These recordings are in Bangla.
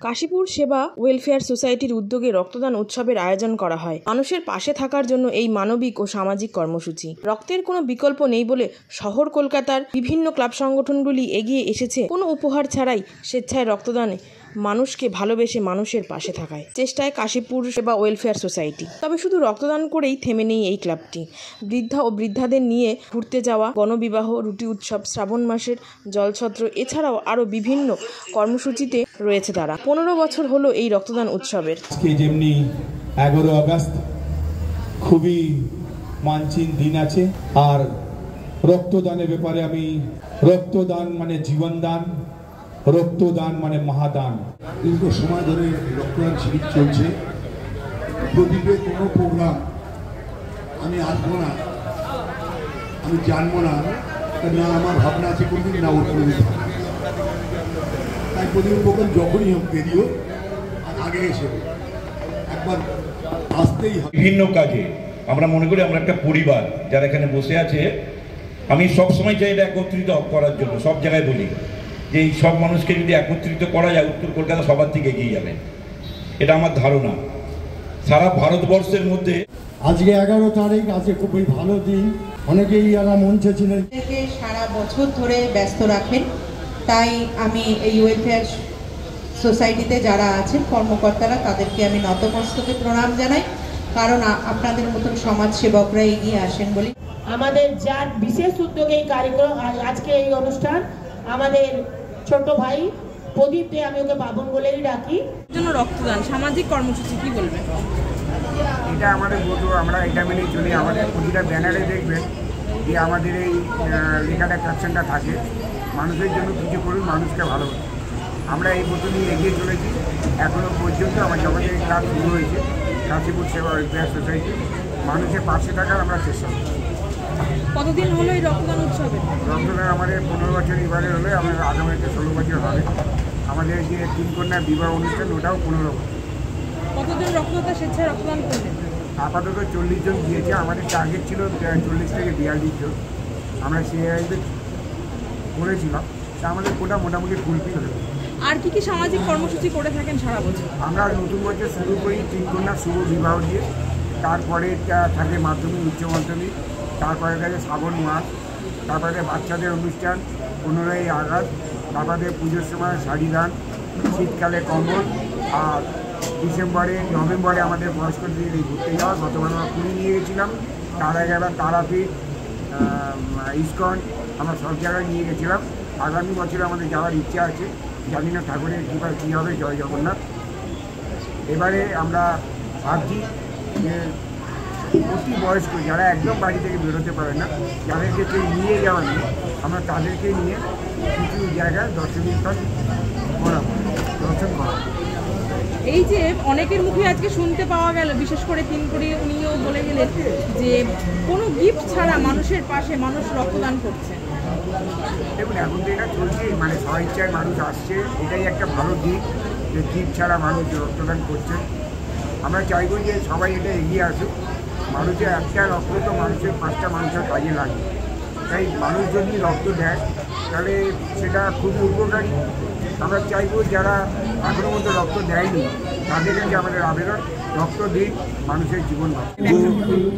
কাশীপুর সেবা ওয়েলফেয়ার সোসাইটির উদ্যোগে রক্তদান উৎসবের আয়োজন করা হয়। মানুষের পাশে থাকার জন্য এই মানবিক ও সামাজিক কর্মসূচি। রক্তের কোনো বিকল্প নেই বলে শহর কলকাতার বিভিন্ন ক্লাব সংগঠনগুলি এগিয়ে এসেছে কোনো উপহার ছাড়াই স্বেচ্ছায় রক্তদানে মানুষকে ভালোবেসে মানুষের পাশে থাকায় চেষ্টায় কাশীপুর সেবা ওয়েলফেয়ার সোসাইটি। তবে শুধু রক্তদান করেই থেমে নেই এই ক্লাবটি। বৃদ্ধা ও বৃদ্ধাদের নিয়ে ঘুরতে যাওয়া, গণবিবাহ, রুটি উৎসব, শ্রাবণ মাসের জলছত্র এছাড়াও আরও বিভিন্ন কর্মসূচিতে রয়েছে তারা। 15 বছর হলো এই রক্তদান উৎসবের। যেমনি 11 আগস্ট খুবই মানচিন দিন আছে, আর রক্তদানের ব্যাপারে আমি রক্তদান মানে জীবনদান, রক্তদান মানে মহাদান। দীর্ঘ সময় ধরে রক্তদান শিবির চলছে। প্রদীপের কোনো প্রোগ্রাম আমি আসবো না, আমি জানবো না, না আমার ভাবনা আছে কোনদিন না ওর করে দিতে। তাই প্রদীপের প্রোগ্রাম যখনই হোক দেরি হোক আগে এসে একবার আসতেই হবে। বিভিন্ন কাজে আমরা মনে করি আমরা একটা পরিবার যারা এখানে বসে আছে। আমি সবসময় চাই এটা একত্রিত করার জন্য, সব জায়গায় বলি যে এই সব মানুষকে যদি একত্রিত করা যায় উত্তর কলকাতা সবার থেকে এগিয়ে যাবে, এটা আমার ধারণা। সারা ভারতবর্ষের মধ্যে আজকে 11 তারিখ, আজকে খুবই ভালো দিন। অনেকেই যারা মঞ্চে ছিলেন সারা বছর ধরে ব্যস্ত রাখেন, তাই আমি এই ওয়েলফেয়ার সোসাইটিতে যারা আছেন কর্মকর্তারা তাদেরকে আমি নতমস্তকে প্রণাম জানাই, কারণ আপনাদের মতন সমাজসেবকরা এগিয়ে আসেন বলে। আমাদের যার বিশেষ উদ্যোগে এই কার্যক্রম, আজকে এই অনুষ্ঠান আমাদের ছোট ভাই প্রদীপ দে, আমি ওকে বাবন বলেই ডাকি। জন্য রক্তদান সামাজিক কর্মসূচি কি বলবেন? এটা আমাদের বলবো, আমরা এটা মেনেই চলি। আমাদের প্রতিটা ব্যানারে দেখবেন যে আমাদের এই লেখাটা ক্যাপশনটা থাকে, মানুষের জন্য কিছু করুন, মানুষকে ভালোবাসুন। আমরা এই বছর নিয়ে এগিয়ে চলেছি। এখনও পর্যন্ত আমাদের ক্লাব শুরু হয়েছে কাশীপুর সেবা ওয়েলফেয়ার সোসাইটি। মানুষের পাশে থাকার আমরা চেষ্টা করি। কতদিন হলো এই রক্তদান উৎসবে? রক্তদান আমাদের 15 বছর এবারে হলে, আমাদের আগামীতে 16 বছর হবে। আমাদের যে 3 কন্যা বিবাহ অনুষ্ঠান, ওটাও 15 বছর। কতজন রক্তদাতা স্বেচ্ছায় রক্তদান করলেন? আপাতত 40 জন দিয়েছে। আমাদের টার্গেট ছিল 40 থেকে 42 জন। আমরা সেই করেছিলাম, তা আমাদের কোটা মোটামুটি ফুলফিল হলো। আর কি কি সামাজিক কর্মসূচি করে থাকেন সারা বছর? আমরা নতুন বছর শুরু করি 3 কন্যা শুভ বিবাহ দিয়ে, তারপরে থাকে মাধ্যমিক, উচ্চ মাধ্যমিক, তারপরে থাকে শ্রাবণ মাস, তারপরে বাচ্চাদের অনুষ্ঠান 15ই আগস্ট, তারপরে পুজোর সময় শাড়ি দান, শীতকালে কম্বল, আর ডিসেম্বরে নভেম্বরে আমাদের বয়স্কদের ঘুরতে যাওয়া। গতবার আমরা পুরী নিয়ে গেছিলাম, তার আগে আমরা তারাপীঠ, ইস্কন, আমরা সব জায়গায় নিয়ে গেছিলাম। আগামী বছরে আমাদের যাওয়ার ইচ্ছা আছে, জানি না ঠাকুরের কৃপায় কী হবে। জয় জগন্নাথ। এবারে আমরা ভাবছি যে অতি বয়স্ক যারা একদম বাড়ি থেকে বেরোতে পারে না, যাদেরকে কেউ নিয়ে যাওয়া নেই, আমরা তাদেরকে নিয়ে কিছু জায়গায় দর্শনীয় স্থান দর্শন করা। এই যে অনেকের মুখে আজকে শুনতে পাওয়া গেল, বিশেষ করে তিনপুরি উনিও বলে গেলেন যে কোনো গিফট ছাড়া মানুষের পাশে মানুষ রক্তদান করছে। দেখুন, এখন তো এটা চলছে, মানে স্বইচ্ছায় মানুষ আসছে, এটাই একটা ভালো দিক যে গিফট ছাড়া মানুষ রক্তদান করছে। আমরা চাইব যে সবাই এটা এগিয়ে আসুক। মানুষের একটা রক্ত তো মানুষের 5টা মানুষের কাজে লাগে, তাই মানুষ যদি রক্ত দেয় তাহলে সেটা খুবই উপকারী। আমরা চাইব যারা এখনো মধ্যে রক্ত দেয়নি তাদের কাছে আমাদের আবেদন, রক্ত দিন, মানুষের জীবন বাঁচে।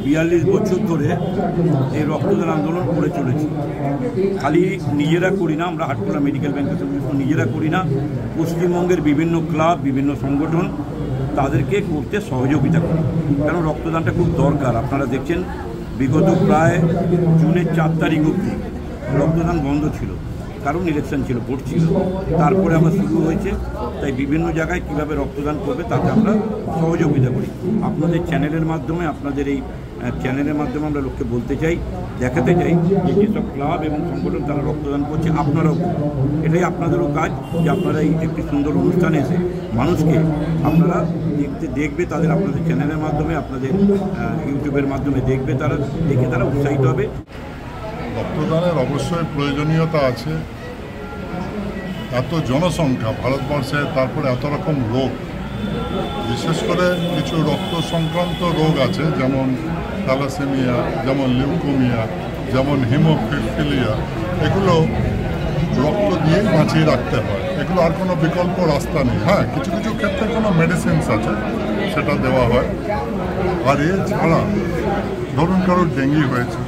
42 বছর ধরে এই রক্তদান আন্দোলন করে চলেছি। খালি নিজেরা করি না, আমরা হাটখোলা মেডিকেল ব্যাংকের নিজেরা করি না, পশ্চিমবঙ্গের বিভিন্ন ক্লাব, বিভিন্ন সংগঠন তাদেরকে করতে সহযোগিতা করি, কারণ রক্তদানটা খুব দরকার। আপনারা দেখছেন বিগত প্রায় জুনের 4 তারিখ অবধি রক্তদান বন্ধ ছিল, কারণ ইলেকশন ছিল, ভোট ছিল। তারপরে আবার শুরু হয়েছে, তাই বিভিন্ন জায়গায় কীভাবে রক্তদান করবে তাতে আমরা সহযোগিতা করি। আপনাদের চ্যানেলের মাধ্যমে, আপনাদের এই চ্যানেলের মাধ্যমে আমরা লোককে বলতে চাই, দেখাতে চাই যে যেসব ক্লাব এবং সংগঠন তারা রক্তদান করছে, আপনারাও এটাই আপনাদেরও কাজ যে আপনারা এই একটি সুন্দর অনুষ্ঠানে এসে মানুষকে আপনারা দেখবে, তাদের আপনাদের চ্যানেলের মাধ্যমে, আপনাদের ইউটিউবের মাধ্যমে দেখবে, তারা দেখে তারা উৎসাহিত হবে। রক্তদানের অবশ্যই প্রয়োজনীয়তা আছে। এত জনসংখ্যা ভারতবর্ষে, তারপরে এত রকম রোগ, বিশেষ করে কিছু রক্ত সংক্রান্ত রোগ আছে, যেমন থ্যালাসেমিয়া, যেমন লিউকোমিয়া, যেমন হিমোফিলিয়া। এগুলো রক্ত দিয়ে বাঁচিয়ে রাখতে হয়। এগুলো আর কোনো বিকল্প রাস্তা নেই। হ্যাঁ, কিছু কিছু ক্ষেত্রে কোনো মেডিসিনস আছে, সেটা দেওয়া হয়। আর এছাড়া ধরুন কারোর ডেঙ্গি হয়েছে,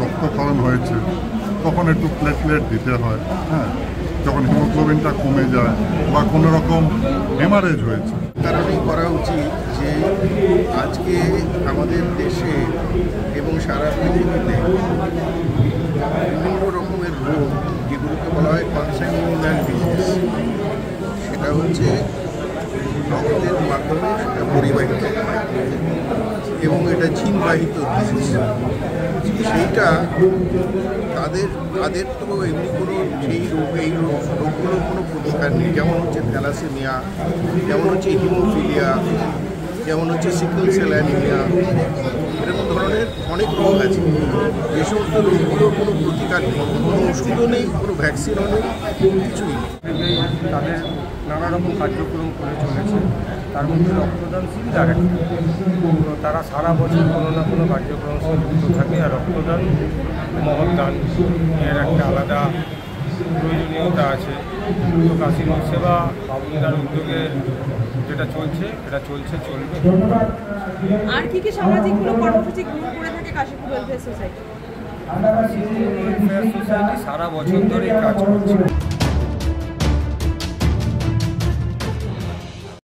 রক্তক্ষরণ হয়েছে, তখন একটু প্লেটলেট দিতে হয়। হ্যাঁ, যখন হিমোগ্লোবিনটা কমে যায় বা কোনো রকম হেমারেজ হয়েছে। কারণেই করা উচিত যে আজকে আমাদের দেশে এবং সারা পৃথিবীতে বিভিন্ন রকমের রোগ, যেগুলোকে বলা হয় কনসাংগুইনাল ডিজিজ, সেটা হচ্ছে রক্তের মাধ্যমে সেটা পরিবাহিত হয় এবং এটা জিনবাহিত ডিজিজ। সেইটা তাদের তো এমনি কোনো এই রোগগুলোর কোনো প্রতিকার নেই। যেমন হচ্ছে থ্যালাসেমিয়া, যেমন হচ্ছে হিমোফিলিয়া, যেমন হচ্ছে সিকল সেল অ্যানিমিয়া, এরকম ধরনের অনেক রোগ আছে। যে সমস্ত রোগগুলোর কোনো প্রতিকার নেই, কোনো ওষুধও নেই, কোনো ভ্যাকসিনও নেই, কিছুই নেই। তাদের নানা রকম কার্যক্রম করে চলেছে, তার মধ্যে রক্তদান শিবির একটা। তো তারা সারা বছর কোনো না কোনো কার্যক্রম যুক্ত থাকে। আর রক্তদান মহৎদান এর একটা আলাদা প্রয়োজনীয়তা আছে। তো কাশীর সেবা বাবুদার উদ্যোগে যেটা চলছে, এটা চলবে। আর কি সামাজিক কর্মসূচি গ্রহণ করে থাকে Kashipur welfare society? Kashipur welfare society সারা বছর ধরে কাজ করছে।